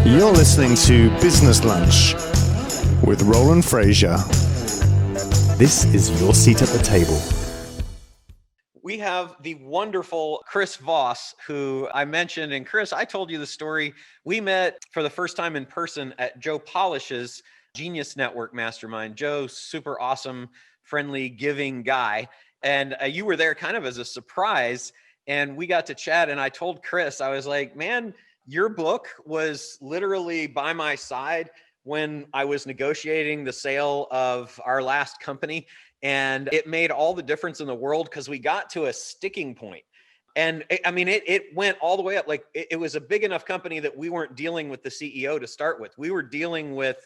You're listening to Business Lunch with Roland Frasier. This is your seat at the table. We have the wonderful Chris Voss, who I mentioned. And Chris, I told you the story. We met for the first time in person at Joe Polish's Genius Network Mastermind. Joe, super awesome, friendly, giving guy. And you were there kind of as a surprise. And we got to chat. And I told Chris, I was like, man, your book was literally by my side when I was negotiating the sale of our last company. And it made all the difference in the world because we got to a sticking point. And it went all the way up. Like it was a big enough company that we weren't dealing with the CEO to start with. We were dealing with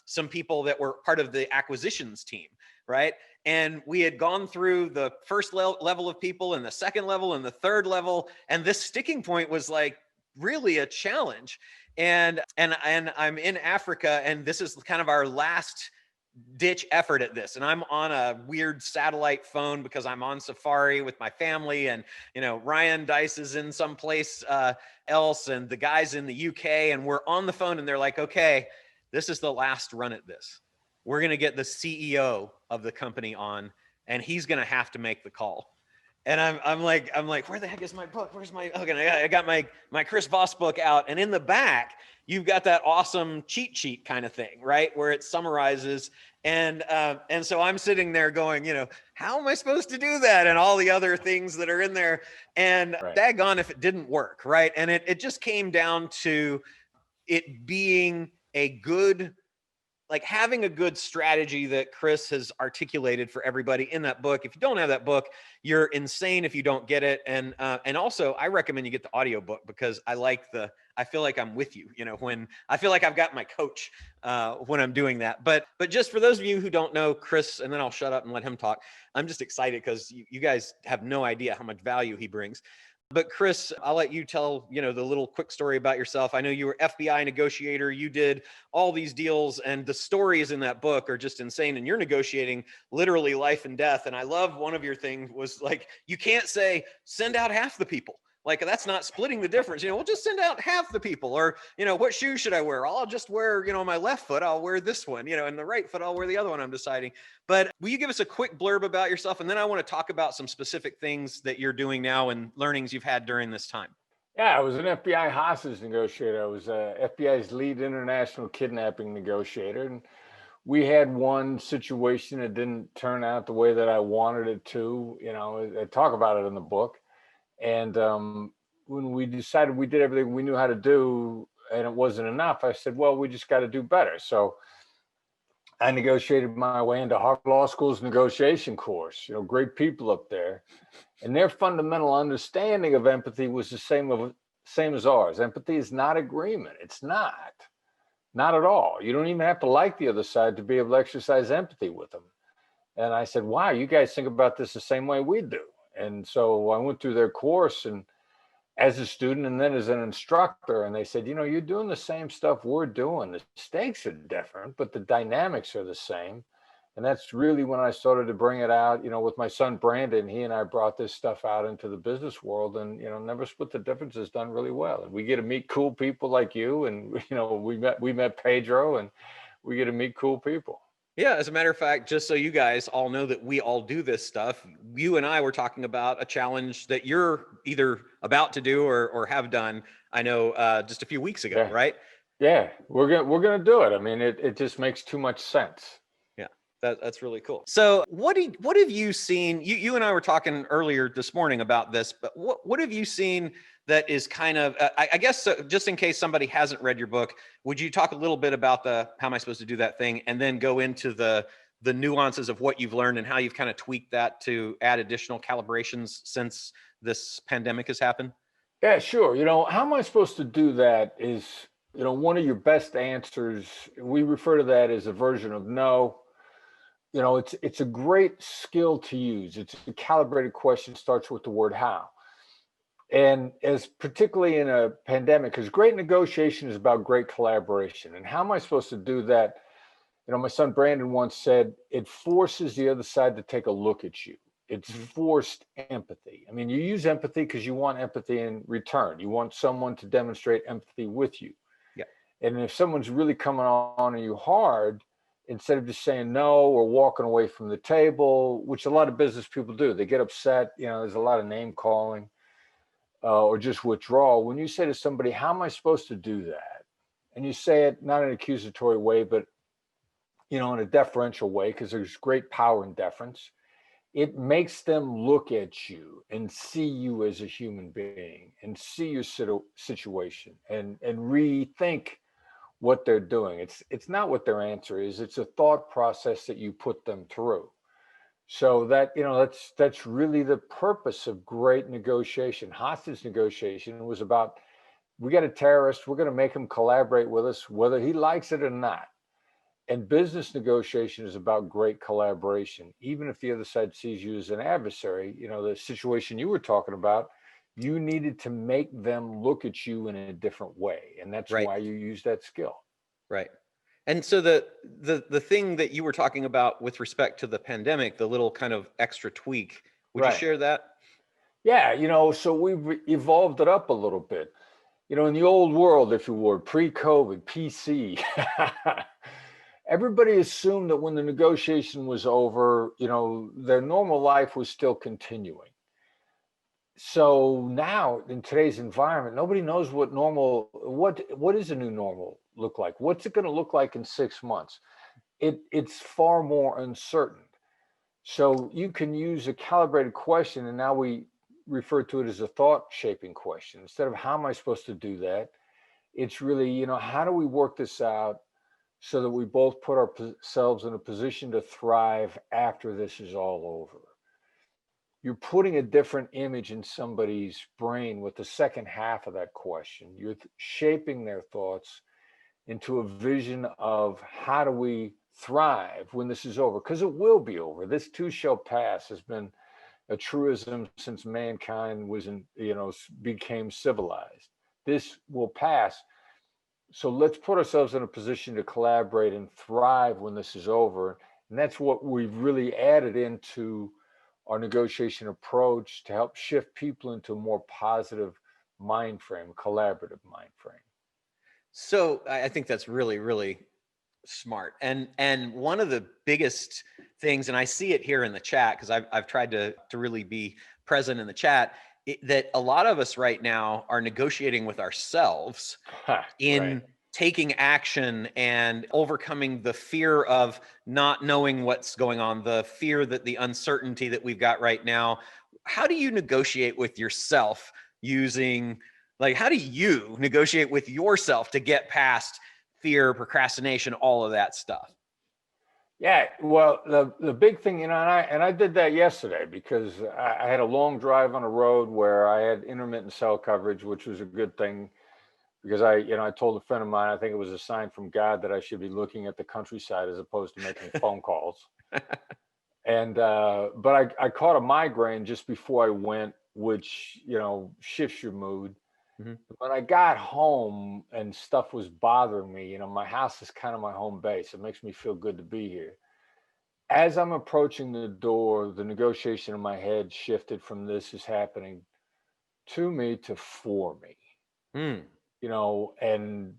some people that were part of the acquisitions team, right? And we had gone through the first level of people and the second level and the third level. And this sticking point was like really a challenge. And I'm in Africa, and this is kind of our last ditch effort at this. And I'm on a weird satellite phone because I'm on safari with my family, and Ryan Dice is in someplace else, and the guys in the UK, and we're on the phone, and they're like, okay, this is the last run at this. We're going to get the CEO of the company on, and he's going to have to make the call. And I'm like, where the heck is my book? Where's my, okay, I got my Chris Voss book out. And in the back, you've got that awesome cheat sheet kind of thing, right? Where it summarizes. And so I'm sitting there going, how am I supposed to do that? And all the other things that are in there. And daggone if it didn't work, right? And it just came down to it being a good, like having a good strategy that Chris has articulated for everybody in that book. If you don't have that book, you're insane if you don't get it. And also I recommend you get the audio book because I feel like I'm with you, when I feel like I've got my coach when I'm doing that. But just for those of you who don't know Chris, and then I'll shut up and let him talk. I'm just excited because you guys have no idea how much value he brings. But Chris, I'll let you tell, the little quick story about yourself. I know you were FBI negotiator. You did all these deals, and the stories in that book are just insane. And you're negotiating literally life and death. And I love one of your things was like, you can't say, send out half the people. Like, that's not splitting the difference. We'll just send out half the people. Or, what shoes should I wear? I'll just wear, my left foot, I'll wear this one, and the right foot, I'll wear the other one, I'm deciding. But will you give us a quick blurb about yourself? And then I want to talk about some specific things that you're doing now and learnings you've had during this time. Yeah, I was an FBI hostage negotiator. I was FBI's lead international kidnapping negotiator. And we had one situation that didn't turn out the way that I wanted it to. I talk about it in the book. And when we decided we did everything we knew how to do and it wasn't enough, I said, well, we just got to do better. So I negotiated my way into Harvard Law School's negotiation course, great people up there. And their fundamental understanding of empathy was the same as ours. Empathy is not agreement. It's not at all. You don't even have to like the other side to be able to exercise empathy with them. And I said, wow, you guys think about this the same way we do. And so I went through their course and as a student and then as an instructor, and they said, you're doing the same stuff we're doing. The stakes are different, but the dynamics are the same. And that's really when I started to bring it out, with my son, Brandon. He and I brought this stuff out into the business world, and, Never Split the Difference has done really well. And we get to meet cool people like you. And, we met Pedro, and we get to meet cool people. Yeah, as a matter of fact, just so you guys all know that we all do this stuff, you and I were talking about a challenge that you're either about to do or have done, I know, just a few weeks ago, right? Yeah, we're gonna do it. I mean, it just makes too much sense. Yeah, that's really cool. So what have you seen? You and I were talking earlier this morning about this, but what have you seen that is kind of, I guess, just in case somebody hasn't read your book, would you talk a little bit about how am I supposed to do that thing, and then go into the nuances of what you've learned and how you've kind of tweaked that to add additional calibrations since this pandemic has happened? Yeah, sure. How am I supposed to do that is, one of your best answers, we refer to that as a version of no. It's a great skill to use. It's a calibrated question, starts with the word how. And as particularly in a pandemic, because great negotiation is about great collaboration. And how am I supposed to do that? My son Brandon once said, it forces the other side to take a look at you. It's forced empathy. I mean, you use empathy because you want empathy in return. You want someone to demonstrate empathy with you. Yeah. And if someone's really coming on you hard, instead of just saying no or walking away from the table, which a lot of business people do, they get upset. There's a lot of name calling or just withdrawal. When you say to somebody, how am I supposed to do that? And you say it not in an accusatory way, but in a deferential way, because there's great power in deference. It makes them look at you and see you as a human being and see your situation and rethink what they're doing. It's not what their answer is. It's a thought process that you put them through. So that's really the purpose of great negotiation. Hostage negotiation was about, we got a terrorist, we're going to make him collaborate with us, whether he likes it or not. And business negotiation is about great collaboration. Even if the other side sees you as an adversary, the situation you were talking about, you needed to make them look at you in a different way. And that's Right. why you use that skill. Right. And so the thing that you were talking about with respect to the pandemic, the little kind of extra tweak, would you Right. share that? Yeah, so we've evolved it up a little bit. In the old world, if you were, pre-COVID, PC, everybody assumed that when the negotiation was over, their normal life was still continuing. So now in today's environment, nobody knows what is a new normal look like? What's it going to look like in 6 months? It's far more uncertain. So you can use a calibrated question, and now we refer to it as a thought shaping question. Instead of how am I supposed to do that? It's really, how do we work this out so that we both put ourselves in a position to thrive after this is all over? You're putting a different image in somebody's brain with the second half of that question. You're shaping their thoughts into a vision of how do we thrive when this is over? Because it will be over. This too shall pass has been a truism since mankind became civilized. This will pass. So let's put ourselves in a position to collaborate and thrive when this is over. And that's what we've really added into our negotiation approach to help shift people into a more positive mind frame, collaborative mind frame. So I think that's really, really smart. And one of the biggest things, and I see it here in the chat, because I've tried to really be present in the chat, that a lot of us right now are negotiating with ourselves in Right. taking action and overcoming the fear of not knowing what's going on, the fear that the uncertainty that we've got right now. How do you negotiate with yourself how do you negotiate with yourself to get past fear, procrastination, all of that stuff? Yeah, well, the big thing, and I did that yesterday because I had a long drive on a road where I had intermittent cell coverage, which was a good thing because I told a friend of mine, I think it was a sign from God that I should be looking at the countryside as opposed to making phone calls. And but I caught a migraine just before I went, which shifts your mood. Mm-hmm. When I got home and stuff was bothering me, my house is kind of my home base. It makes me feel good to be here. As I'm approaching the door, the negotiation in my head shifted from this is happening to me to for me. Mm. And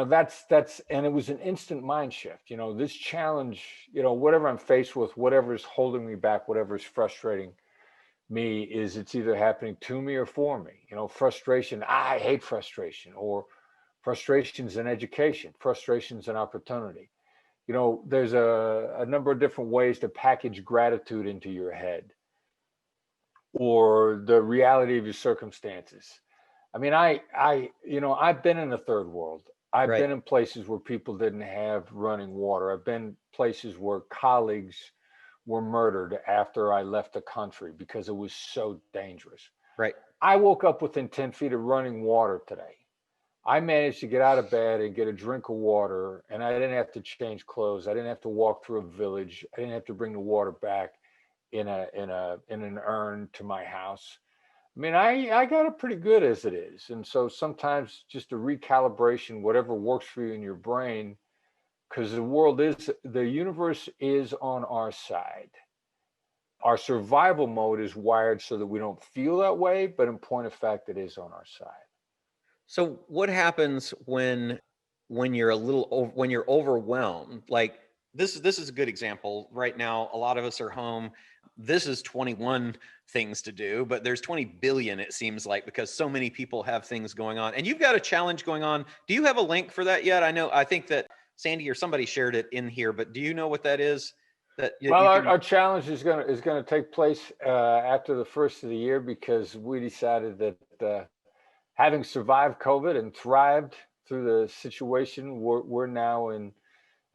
that's and it was an instant mind shift. This challenge, whatever I'm faced with, whatever is holding me back, whatever is frustrating me, it's either happening to me or for me. Frustration, I hate frustration, or frustrations in education, frustrations in opportunity. There's a number of different ways to package gratitude into your head or the reality of your circumstances. I mean, I've been in the third world. I've been in places where people didn't have running water. I've been places where colleagues were murdered after I left the country because it was so dangerous. Right. I woke up within 10 feet of running water today. I managed to get out of bed and get a drink of water, and I didn't have to change clothes. I didn't have to walk through a village. I didn't have to bring the water back in an urn to my house. I mean, I got it pretty good as it is. And so sometimes just a recalibration, whatever works for you in your brain, because the universe is on our side. Our survival mode is wired so that we don't feel that way, but in point of fact, it is on our side. So what happens when when you're when you're overwhelmed. Like this is a good example. Right now, a lot of us are home. This is 21 things to do, but there's 20 billion, it seems like, because so many people have things going on. And you've got a challenge going on. Do you have a link for that yet? I think that Sandy or somebody shared it in here, but do you know what that is? Well, our challenge is gonna take place after the first of the year, because we decided that having survived COVID and thrived through the situation, we're now in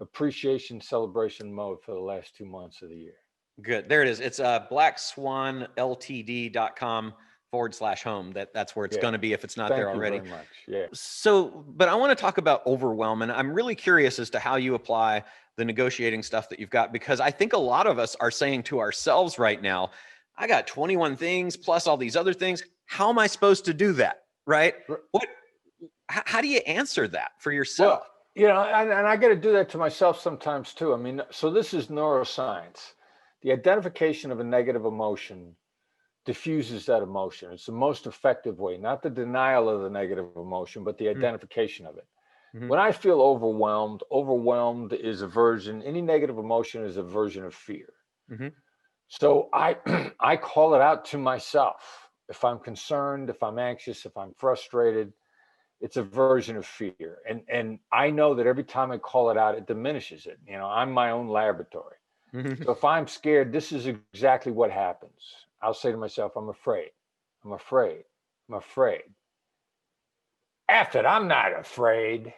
appreciation celebration mode for the last 2 months of the year. Good. There it is. It's blackswanltd.com/home. That's where it's going to be if it's not there already. Thank you very much. Yeah. So, but I want to talk about overwhelm, and I'm really curious as to how you apply the negotiating stuff that you've got, because I think a lot of us are saying to ourselves right now, I got 21 things plus all these other things. How am I supposed to do that? Right? How do you answer that for yourself? Well, and I got to do that to myself sometimes too. I mean, so this is neuroscience. The identification of a negative emotion diffuses that emotion. It's the most effective way, not the denial of the negative emotion, but the identification of it. Mm-hmm. When I feel overwhelmed is aversion. Any negative emotion is a version of fear. Mm-hmm. So I call it out to myself. If I'm concerned, if I'm anxious, if I'm frustrated, it's a version of fear. And I know that every time I call it out, it diminishes it. I'm my own laboratory. Mm-hmm. So if I'm scared, this is exactly what happens. I'll say to myself, I'm afraid. I'm afraid. I'm afraid. F it, I'm not afraid.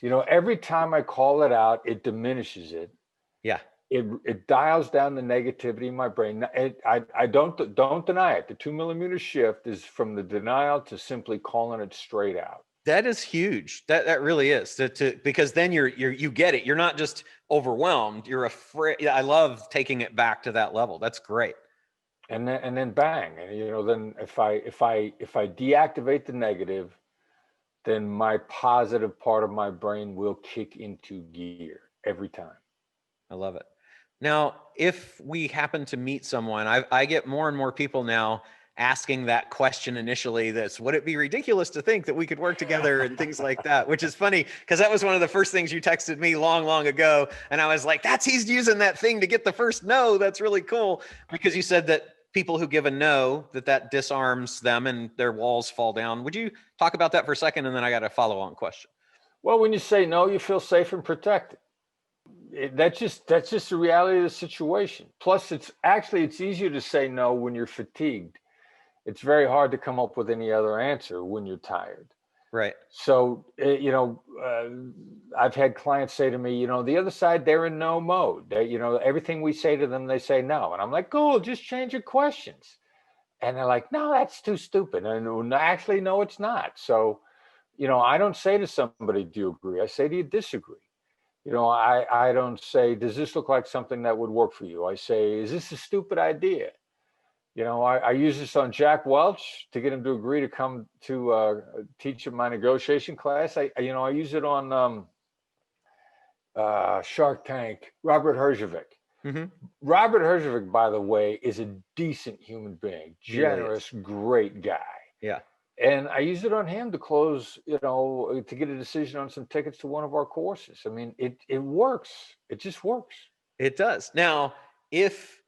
Every time I call it out, it diminishes it. Yeah. It dials down the negativity in my brain. I don't deny it. The 2 millimeter shift is from the denial to simply calling it straight out. That is huge. That really is because then you get it. You're not just overwhelmed. You're afraid. I love taking it back to that level. That's great. And then bang. And then if I deactivate the negative, then my positive part of my brain will kick into gear every time. I love it. Now, if we happen to meet someone, I get more and more people now asking that question initially, would it be ridiculous to think that we could work together and things like that, which is funny because that was one of the first things you texted me long ago. And I was like, he's using that thing to get the first no. That's really cool. Because you said that people who give a no, that disarms them and their walls fall down. Would you talk about that for a second? And then I got a follow-on question. Well, when you say no, you feel safe and protected. That's just the reality of the situation. Plus, it's easier to say no when you're fatigued. It's very hard to come up with any other answer when you're tired. Right. So, I've had clients say to me, the other side, they're in no mode. Everything we say to them, they say no. And I'm like, cool, just change your questions. And they're like, no, that's too stupid. And actually, no, it's not. So, I don't say to somebody, do you agree? I say, do you disagree? I don't say, does this look like something that would work for you? I say, is this a stupid idea? I use this on Jack Welch to get him to agree to come to teach my negotiation class. I use it on Shark Tank, Robert Herjavec. Mm-hmm. Robert Herjavec, by the way, is a decent human being, generous, great guy. Yeah. And I use it on him to close, to get a decision on some tickets to one of our courses. I mean, it works. It just works. It does. Now, if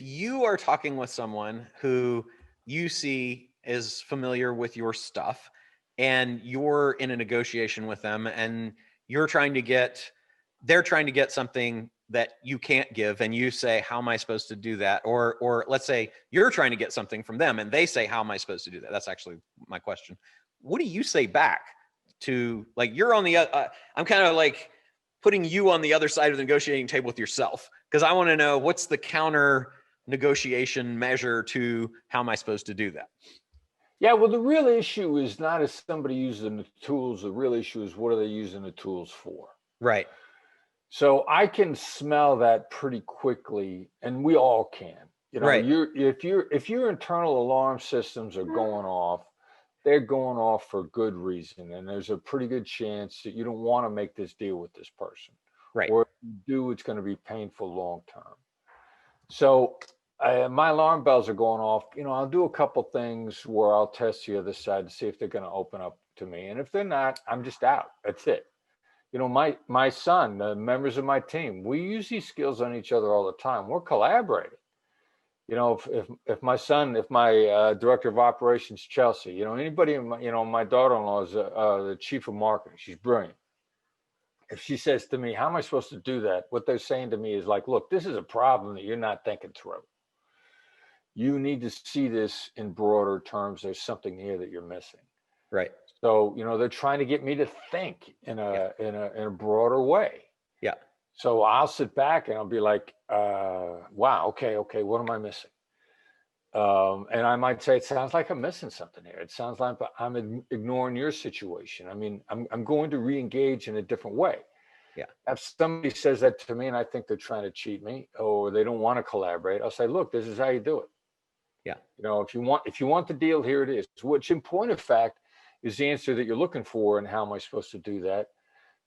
you are talking with someone who you see is familiar with your stuff and you're in a negotiation with them and they're trying to get something that you can't give, and you say, how am I supposed to do that? Or let's say you're trying to get something from them and they say, how am I supposed to do that? That's actually my question. What do you say back to, like, you're on the, I'm kind of like putting you on the other side of the negotiating table with yourself, because I want to know what's the counter negotiation measure to how am I supposed to do that? Yeah, well, the real issue is not if somebody using the tools. The real issue is what are they using the tools for? Right. So I can smell that pretty quickly, and we all can. Right. If your internal alarm systems are going off, they're going off for good reason, and there's a pretty good chance that you don't want to make this deal with this person. Right. Or if you do, it's going to be painful long term. So my alarm bells are going off. I'll do a couple things where I'll test the other side to see if they're going to open up to me. And if they're not, I'm just out. That's it. My son, the members of my team, we use these skills on each other all the time. We're collaborating. If my son, if my director of operations, Chelsea, anybody, my daughter-in-law is the chief of marketing. She's brilliant. If she says to me, how am I supposed to do that? What they're saying to me is like, look, this is a problem that you're not thinking through. You need to see this in broader terms. There's something here that you're missing. Right. So, they're trying to get me to think in a broader way. Yeah. So I'll sit back and I'll be like, wow, okay, what am I missing? And I might say, it sounds like I'm missing something here. It sounds like I'm ignoring your situation. I mean, I'm going to re-engage in a different way. Yeah. If somebody says that to me and I think they're trying to cheat me or they don't want to collaborate, I'll say, look, this is how you do it. Yeah. If you want the deal, here it is. Which in point of fact is the answer that you're looking for. And how am I supposed to do that?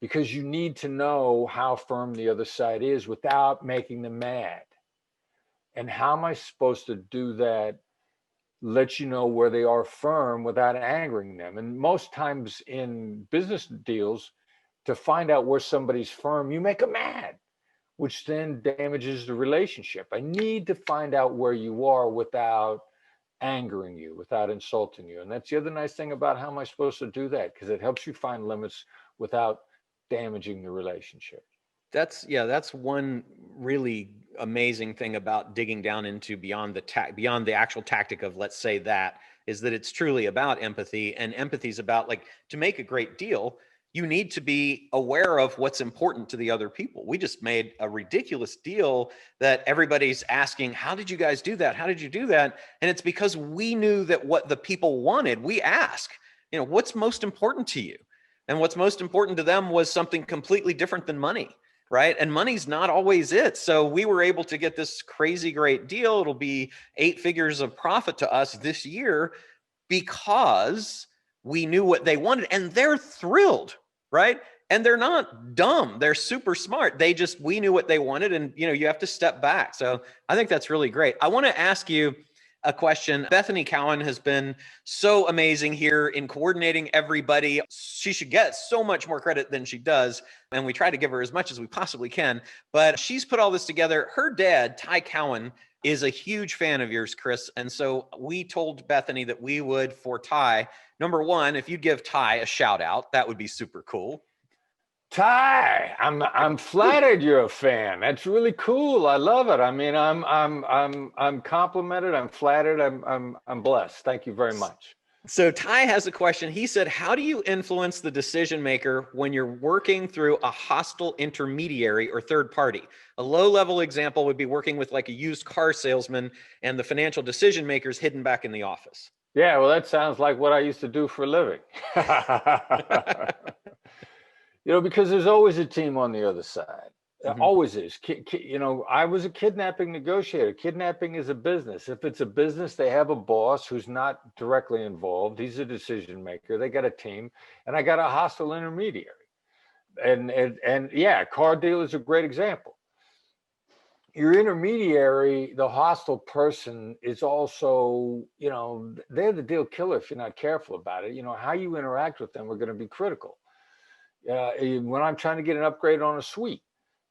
Because you need to know how firm the other side is without making them mad. And how am I supposed to do that? Let you know where they are firm without angering them. And most times in business deals, to find out where somebody's firm, you make them mad, which then damages the relationship. I need to find out where you are without angering you, without insulting you. And that's the other nice thing about how am I supposed to do that? Because it helps you find limits without damaging the relationship. That's one really amazing thing about digging down into beyond the actual tactic of, let's say, that is that it's truly about empathy, and empathy is about, like, to make a great deal, you need to be aware of what's important to the other people. We just made a ridiculous deal that everybody's asking, how did you guys do that? How did you do that? And it's because we knew that what the people wanted. We ask, what's most important to you? And what's most important to them was something completely different than money. Right. And money's not always it. So we were able to get this crazy great deal. It'll be 8 figures of profit to us this year because we knew what they wanted, and they're thrilled. Right. And they're not dumb. They're super smart. We knew what they wanted, and, you have to step back. So I think that's really great. I want to ask you a question. Bethany Cowan has been so amazing here in coordinating everybody. She should get so much more credit than she does, and we try to give her as much as we possibly can, but she's put all this together. Her dad, Ty Cowan, is a huge fan of yours, Chris. And so we told Bethany that we would, for Ty, number one, if you'd give Ty a shout out, that would be super cool. Ty, I'm flattered you're a fan. That's really cool. I love it. I mean, I'm complimented. I'm flattered. I'm blessed. Thank you very much. So Ty has a question. He said, how do you influence the decision maker when you're working through a hostile intermediary or third party? A low-level example would be working with like a used car salesman and the financial decision makers hidden back in the office. Yeah, well, that sounds like what I used to do for a living. Because there's always a team on the other side. Mm-hmm. Always is. I was a kidnapping negotiator. Kidnapping is a business. If it's a business, they have a boss who's not directly involved. He's a decision maker. They got a team, and I got a hostile intermediary. And yeah, car deal is a great example. Your intermediary, the hostile person, is also, they're the deal killer if you're not careful about it. How you interact with them are going to be critical. When I'm trying to get an upgrade on a suite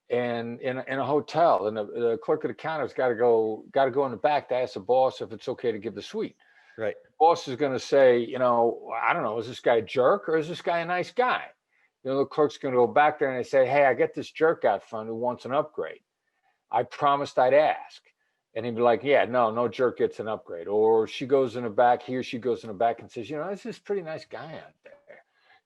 and in a hotel, and the clerk of the counter's got to go in the back to ask the boss if it's okay to give the suite. Right. The boss is going to say, I don't know, is this guy a jerk or is this guy a nice guy? The clerk's going to go back there and they say, hey, I got this jerk out front who wants an upgrade. I promised I'd ask. And he'd be like, yeah, no jerk gets an upgrade. Or she goes in the back, he or she goes in the back and says, this is a pretty nice guy out there.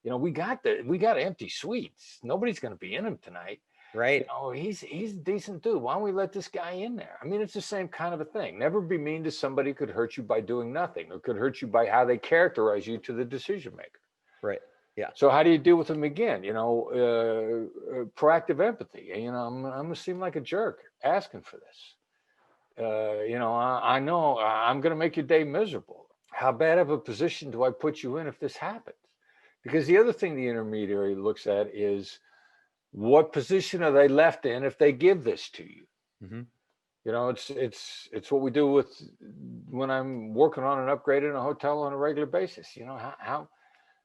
We got empty suites. Nobody's going to be in them tonight. Right. He's a decent dude. Why don't we let this guy in there? I mean, it's the same kind of a thing. Never be mean to somebody who could hurt you by doing nothing, or could hurt you by how they characterize you to the decision maker. Right. Yeah. So how do you deal with them again? Proactive empathy. I'm going to seem like a jerk asking for this. I know I'm going to make your day miserable. How bad of a position do I put you in if this happens? Because the other thing the intermediary looks at is what position are they left in if they give this to you? Mm-hmm. It's what we do with when I'm working on an upgrade in a hotel on a regular basis.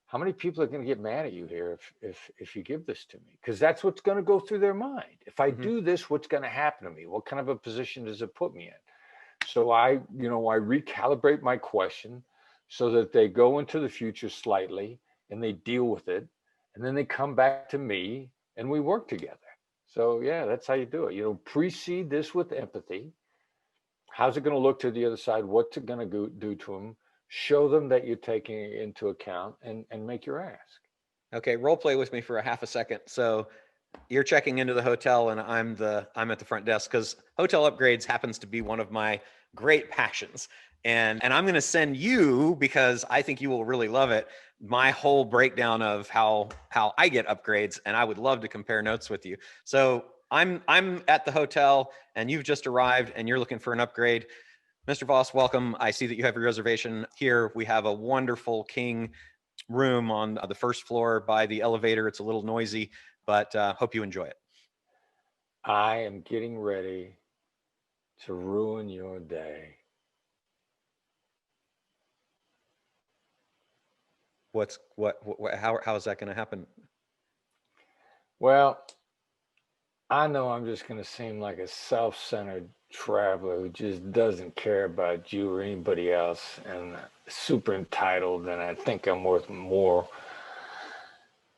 How many people are going to get mad at you here if you give this to me? Because that's what's going to go through their mind. If I do this, what's going to happen to me? What kind of a position does it put me in? So I recalibrate my question so that they go into the future slightly and they deal with it, and then they come back to me and we work together. So yeah, that's how you do it. Precede this with empathy. How's it going to look to the other side? What's it going to do to them? Show them that you're taking it into account and make your ask. Okay, role play with me for a half a second. So you're checking into the hotel and I'm at the front desk, because hotel upgrades happens to be one of my great passions. And I'm going to send you, because I think you will really love it, my whole breakdown of how I get upgrades, and I would love to compare notes with you. So I'm at the hotel and you've just arrived and you're looking for an upgrade. Mr. Voss, welcome. I see that you have your reservation here. We have a wonderful king room on the first floor by the elevator. It's a little noisy, but hope you enjoy it. I am getting ready to ruin your day. How is that going to happen? Well, I know I'm just going to seem like a self-centered traveler who just doesn't care about you or anybody else, and super entitled, and I think I'm worth more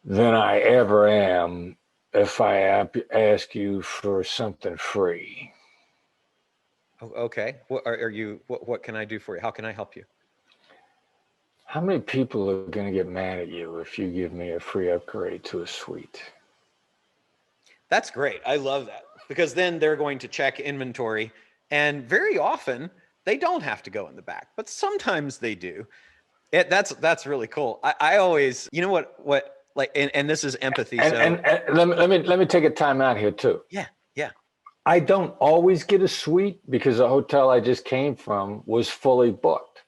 than I ever am if I ask you for something free. Okay. What can I do for you? How can I help you? How many people are going to get mad at you if you give me a free upgrade to a suite? That's great. I love that, because then they're going to check inventory, and very often they don't have to go in the back, but sometimes they do. That's really cool. I always, and this is empathy. And let me take a time out here too. Yeah. I don't always get a suite because the hotel I just came from was fully booked.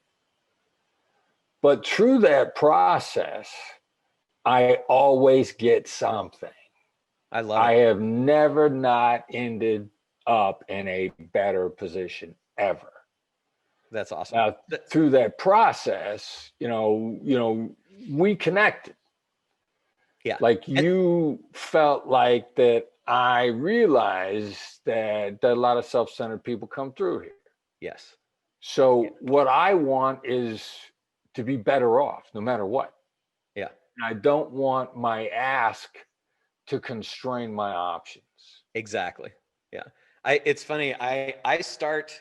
But through that process, I always get something. I love it. I have never not ended up in a better position ever. That's awesome. Now, through that process, we connected. Yeah. Like you felt like that I realized that a lot of self-centered people come through here. Yes. So what I want is to be better off no matter what. Yeah. And I don't want my ask to constrain my options. Exactly. Yeah. It's funny. I start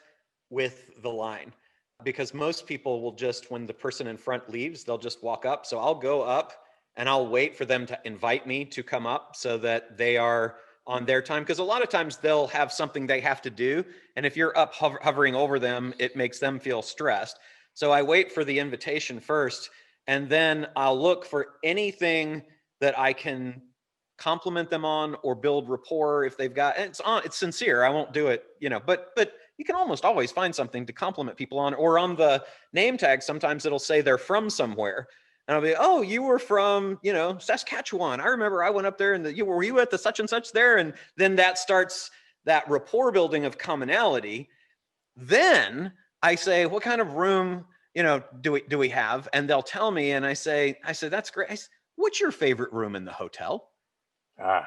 with the line, because most people will just, when the person in front leaves, they'll just walk up. So I'll go up and I'll wait for them to invite me to come up so that they are on their time. Because a lot of times they'll have something they have to do. And if you're up hovering over them, it makes them feel stressed. So I wait for the invitation first, and then I'll look for anything that I can compliment them on or build rapport if they've got, and it's sincere. I won't do it, but you can almost always find something to compliment people on, or on the name tag, sometimes it'll say they're from somewhere. And I'll be, oh, you were from, Saskatchewan. I remember I went up there and were you at the such and such there? And then that starts that rapport building of commonality. Then I say, what kind of room, do we have? And they'll tell me, and I say, that's great. I say, what's your favorite room in the hotel?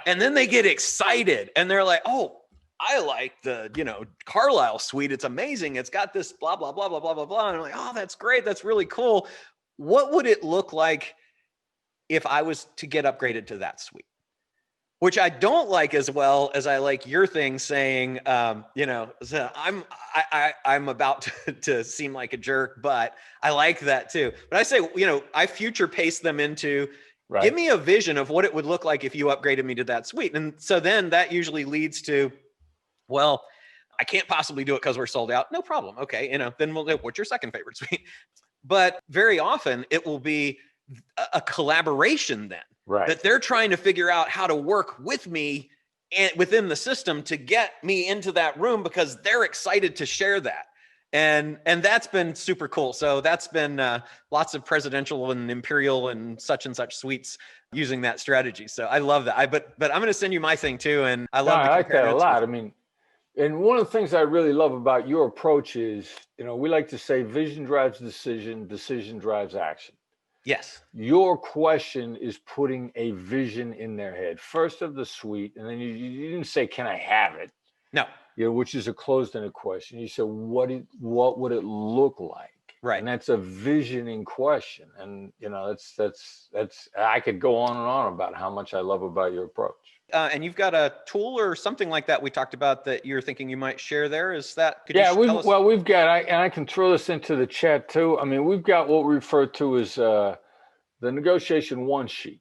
And then they get excited and they're like, oh, I like the, Carlisle suite. It's amazing. It's got this blah, blah, blah, blah, blah, blah, blah. And I'm like, oh, that's great. That's really cool. What would it look like if I was to get upgraded to that suite? Which I don't like as well as I like your thing saying, so I'm about to seem like a jerk, but I like that too. But I say, I future pace them into, right, give me a vision of what it would look like if you upgraded me to that suite. And so then that usually leads to, well, I can't possibly do it because we're sold out. No problem. Okay. Then what's your second favorite suite? But very often it will be a collaboration then. Right. That they're trying to figure out how to work with me and within the system to get me into that room because they're excited to share that. And that's been super cool. So that's been lots of presidential and imperial and such suites using that strategy. So I love that. But I'm going to send you my thing too. And I love I like that a lot. I mean, And one of the things I really love about your approach is, we like to say vision drives decision, decision drives action. Yes. Your question is putting a vision in their head, first of the suite, and then you didn't say, "Can I have it?" No. Which is a closed-ended question. You said, "What would it look like?" Right. And that's a visioning question. And that's I could go on and on about how much I love about your approach. And you've got a tool or something like that we talked about that you're thinking you might share there. Is that? We've got, and I can throw this into the chat too. I mean, we've got what we refer to as the negotiation one sheet.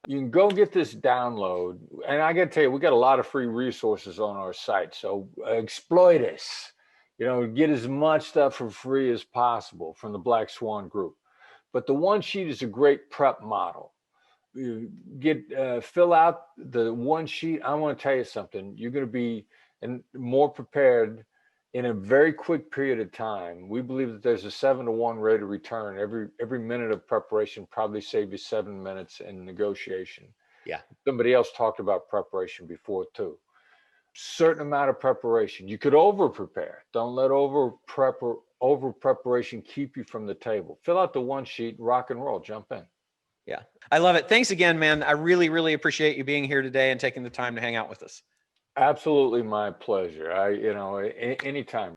You can go get this download, and I got to tell you, we got a lot of free resources on our site. So exploit us. Get as much stuff for free as possible from the Black Swan Group. But the one sheet is a great prep model. You fill out the one sheet. I want to tell you something. You're going to be more prepared in a very quick period of time. We believe that there's a 7-to-1 rate of return. Every minute of preparation probably save you 7 minutes in negotiation. Yeah. Somebody else talked about preparation before too. Certain amount of preparation. You could over prepare. Don't let over preparation keep you from the table. Fill out the one sheet, rock and roll, jump in. Yeah. I love it. Thanks again, man. I really, really appreciate you being here today and taking the time to hang out with us. Absolutely my pleasure. Anytime.